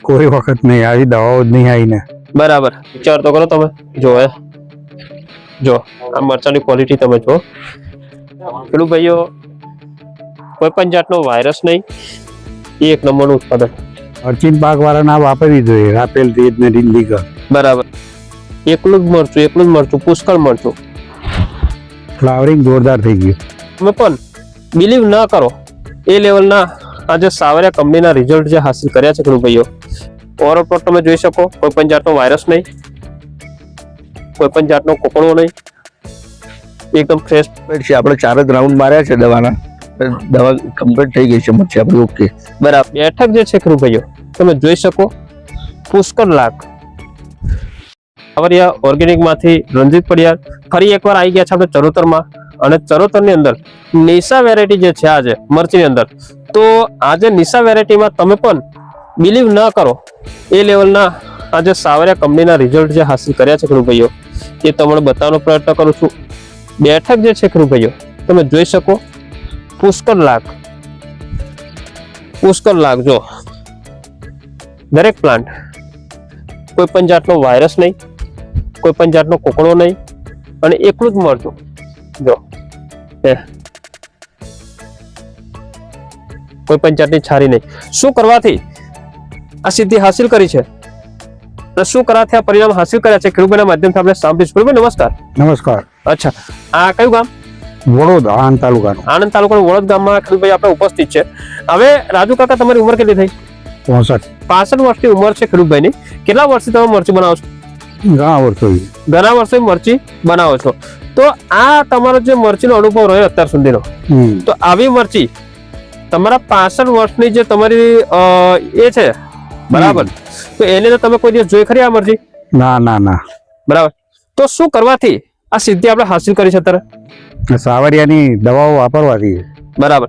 કોઈ વખત નહીં આવી, દવાઓ જ નહીં આવી ને. બરાબર, વિચાર તો કરો તમે. જો આ મરચાની ક્વોલિટી તમે જો. પેલું ભાઈઓ કોઈ પણ જાતનો વાયરસ નહીં, એક નંબરનું ઉત્પાદન. મરચીન પાક વાળા ના વાપરવી જોઈએ, રાપેલ તેજ ને ડિંડીકર. બરાબર, એકલું જ મરચું, પુષ્કળ મરચું. ફ્લાવરિંગ જોરદાર થઈ ગયું. તમે પણ બિલીવ ના કરો એ લેવલના આજે સાવરિયા કંપનીના રિઝલ્ટ જે હાસિલ કર્યા છે ખેડૂત ભાઈઓ. ઓવરઓલ પ્લોટ તમે જોઈ શકો, કોઈ પણ જાતનો વાયરસ નહીં, કોઈ પણ જાતનો કોકણો નહીં, એકદમ ફ્રેશ છે. આપણે 4 જ રાઉન્ડ માર્યા છે દવાના, દવા કમ્પ્લીટ થઈ ગઈ છે મરચી આપણી. ઓકે, બરાબર. બેઠક જે છે ખેડૂત ભાઈઓ તમે જોઈ શકો, પુષ્કળ લાખ. સાવરિયા ઓર્ગેનિક માંથી રણજીત પડિયાર ફરી એકવાર આવી ગયા છે આપણે ચરોતરમાં. અને ચરોતરની અંદર નિશા વેરાયટી જે છે આજે મરચીની અંદર, તો આજે નિશા વેરાયટીમાં તમે પણ બિલીવ ન કરો એ લેવલના આજે સાવરિયા કંપનીના રિઝલ્ટ જે હાસિલ કર્યા છે ખેડૂત ભાઈઓ એ તમને બતાવવાનો પ્રયત્ન કરું છું. બેઠક જે છે ખેડૂત ભાઈઓ તમે જોઈ શકો, પુષ્કળ લાખ. જો દરેક પ્લાન્ટ, કોઈ પણ જાતનો વાયરસ નહીં, કોઈ પણ જાતનો કોકણો નહીં, અને એકલું જ મરચું. જો કોઈ પણ જાતની છારી નહીં. શું કરવાથી આ સિદ્ધિ હાસિલ કરી છે અને શું કરવાથી આ પરિણામ હાસિલ કર્યા છે ખેડૂતોના માધ્યમથી આપણે સાંભળીશું. નમસ્કાર. નમસ્કાર. અચ્છા, આ કયું ગામ? વડોદ, આણંદ તાલુકાનું. આણંદ તાલુકાનું વડોદ ગામમાં ખેડૂતભાઈ આપણે ઉપસ્થિત છે. હવે રાજુ કાકા, તમારી ઉંમર કેટલી થઈ? 65 વર્ષની ઉંમર છે ખેડૂતભાઈની. કેટલા વર્ષથી તમે મરચી બનાવો છો? ઘણા વર્ષોથી મરચી બનાવો છો. તો આ તમારો જે મરચીનો અનુભવ રહ્યો અત્યાર સુધીનો, તો આવી મરચી તમારા 65 વર્ષની જે તમારી એ છે, બરાબર, તો એને તો તમે કોઈ દિવસ જોઈ ખરી આ મરચી? ના. બરાબર. તો શું કરવાથી આ સિદ્ધિ આપણે હાસિલ કરી છે અત્યારે? સાવરિયાની દવાઓ વાપરવાથી. બરાબર.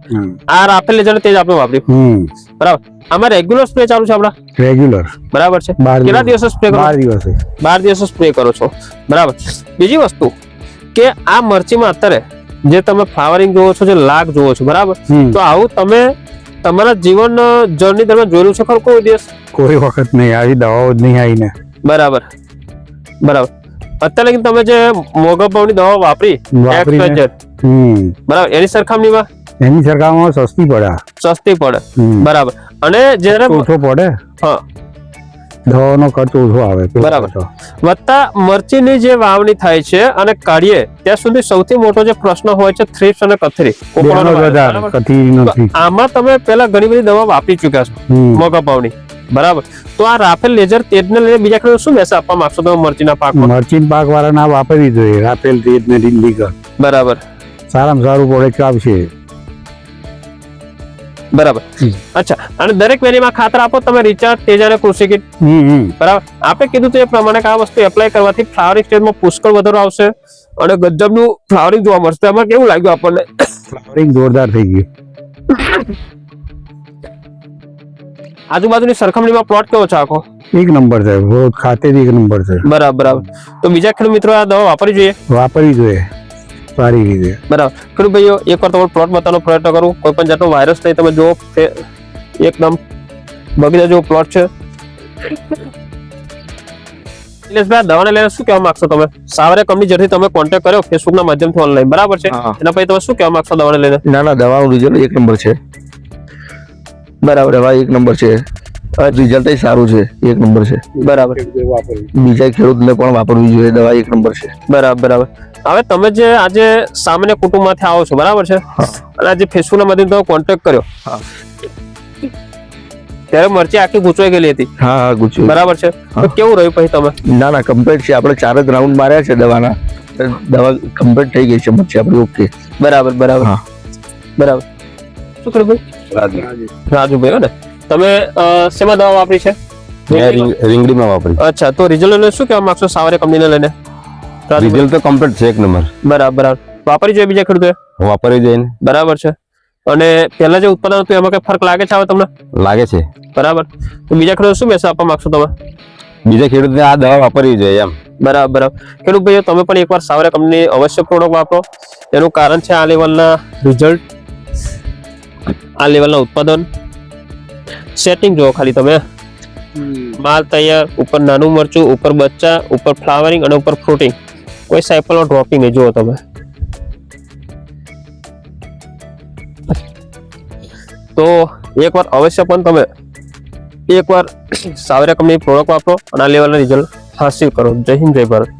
આ રાફેલ લેઝર તેજ આપણે વાપર્યું. બરાબર. આમાં રેગ્યુલર સ્પ્રે ચાલુ છે આપડા? રેગ્યુલર. બરાબર છે. કેટલા દિવસો સ્પ્રે કરો? 12 દિવસો સ્પ્રે કરો છો. બરાબર. બીજી વસ્તુ કે આ મરચીમાં અત્યારે જે તમે ફ્લાવરિંગ જોવો છો, જે લાગ જોવો છો, બરાબર, તો આવું તમે તમારા જીવન જર્ની દરમિયાન જોયેલું છે ખરું કોઈ દિવસ? કોઈ વખત નહીં આવી, દવાઓ જ નહીં આવી ને. બરાબર. અત્યારે તમે જે મોગા ભાવની દવા વાપરી, બરાબર, એની સરખામણીમાં સસ્તી પડે. બરાબર. અને જયારે ઓછો પડે, હા, દવાનો ખર્ચ ઓછો આવે. બરાબર. વત્તા મરચીની જે વાવણી થાય છે અને કાઢીએ ત્યાં સુધી સૌથી મોટો જે પ્રશ્ન હોય છે થ્રીપ્સ અને કથરી. આમાં તમે પેલા ઘણી બધી દવા વાપરી ચુક્યા છો મોગા ભાવની, બરાબર. તો આ રાફેલ લેઝર તેજને લઈને બીજા ખેડૂતો શું મેસેજ આપવા માંગશો તમે મરચીના પાકમાં? મરચીન પાક વાળા ના વાપરવી જોઈએ, રાફેલ તેજ ને ડિંડીકર. બરાબર. સારામાં સારું પ્રોડક્ટ આવશે. બરાબર. અચ્છા, અને દરેક વેરીમાં ખાતર આપો તમે, રિચાર્જ, તેજ અને કૃષિ કીટ. બરાબર. આપણે કીધું તો એ પ્રમાણે આ વસ્તુ એપ્લાય કરવાથી ફ્લાવરિંગ સ્ટેજમાં પુષ્કળ વધારો આવશે અને ગજબનું ફ્લાવરિંગ જોવા મળશે. એમાં કેવું લાગ્યું આપણને? ફ્લાવરિંગ જોરદાર થઈ ગયું. આજુબાજુની સરખામણીમાં પ્લોટ કેવો છે આખો? એક નંબર છે, ખાતે એક નંબર છે. બરાબર. તો બીજા ખેડૂત મિત્રો આ દવા વાપરવી જોઈએ સારી રીતે. બરાબર. ખેડૂત ભાઈઓ, એકવાર તમારો પ્લોટ બતાવવાનો પ્રયત્ન કરું. કોઈ પણ જાતનો વાયરસ નહીં. તમે જુઓ, એકદમ બગીચા જેવો પ્લોટ છે. દવાને લઈને શું કહેવા માંગશો તમે? સાવરિયા કંપની જેથી તમે કોન્ટેક્ટ કર્યો ફેસબુકના માધ્યમથી ઓનલાઈન, બરાબર છે, એના પછી તમે શું કહેવા માંગશો દવાને લઈને? ના, દવાનું રિઝલ્ટ એક નંબર છે. બરાબર. દવા એક નંબર છે, રિઝલ્ટ સારું છે, એક નંબર છે. બરાબર. બીજા ખેડૂતને પણ વાપરવી જોઈએ, દવા એક નંબર છે. બરાબર. હવે તમે જે આજે સામાન્ય કુટુંબમાંથી આવો છો, બરાબર છે, અને આજે ફેસબુકના માધ્યમથી તમે કોન્ટેક્ટ કર્યો, ત્યારે મરચી આખી ગૂંચવાઈ ગયેલી હતી. હા, ગૂંચવાઈ. બરાબર છે. તો કેવું રહ્યું પછી તમે? ના, કમ્પ્લીટ છે. આપણે 4 જ રાઉન્ડ માર્યા છે દવાના, દવા કમ્પ્લીટ થઈ ગઈ છે મરચી આપણી. ઓકે, બરાબર. શું કર્યું ભાઈ? રાજુભાઈ, ને તમે શેમાં દવા વાપરી છે? રીંગણીમાં વાપરી. અચ્છા, તો રિઝલ્ટ શું કહેવા માંગશો સાવરિયા કંપનીને લઈને? રિઝલ્ટ તો કમ્પ્લીટ છે, એક નંબર. બરાબર. વાપરી જોઈએ બીજા ખેડૂતોએ? વાપરી જોઈએ. બરાબર છે. અને પહેલા જે ઉત્પાદન હતું એમાં કઈ ફરક લાગે છે હવે તમને? લાગે છે. બરાબર. તો બીજા ખેડૂતો શું મેસેજ આપવા માંગશો તમે? બીજા ખેડૂતને આ દવા વાપરવી જોઈએ એમ. બરાબર. ખેડૂત ભાઈઓ, તમે પણ એકવાર સાવરિયા કંપની અવશ્ય પ્રોડક્ટ વાપરો. એનું કારણ છે આ લેવલના રિઝલ્ટ, આ લેવલના ઉત્પાદન. સેટિંગ જુઓ ખાલી તમે. માલ તૈયાર, ઉપર નાનું મરચું, ઉપર બચ્ચા, ઉપર ફ્લાવરિંગ અને ઉપર ફ્રૂટિંગ, કોઈ સાયપલનો ડ્રોપિંગ નહીં. જુઓ તમે. તો એકવાર અવશ્ય પણ તમે એકવાર સાવરિયા કંપની પ્રોડક્ટ વાપરો અને આ લેવલના રિઝલ્ટ હાસિલ કરો. જય હિન્દ, જય ભારત.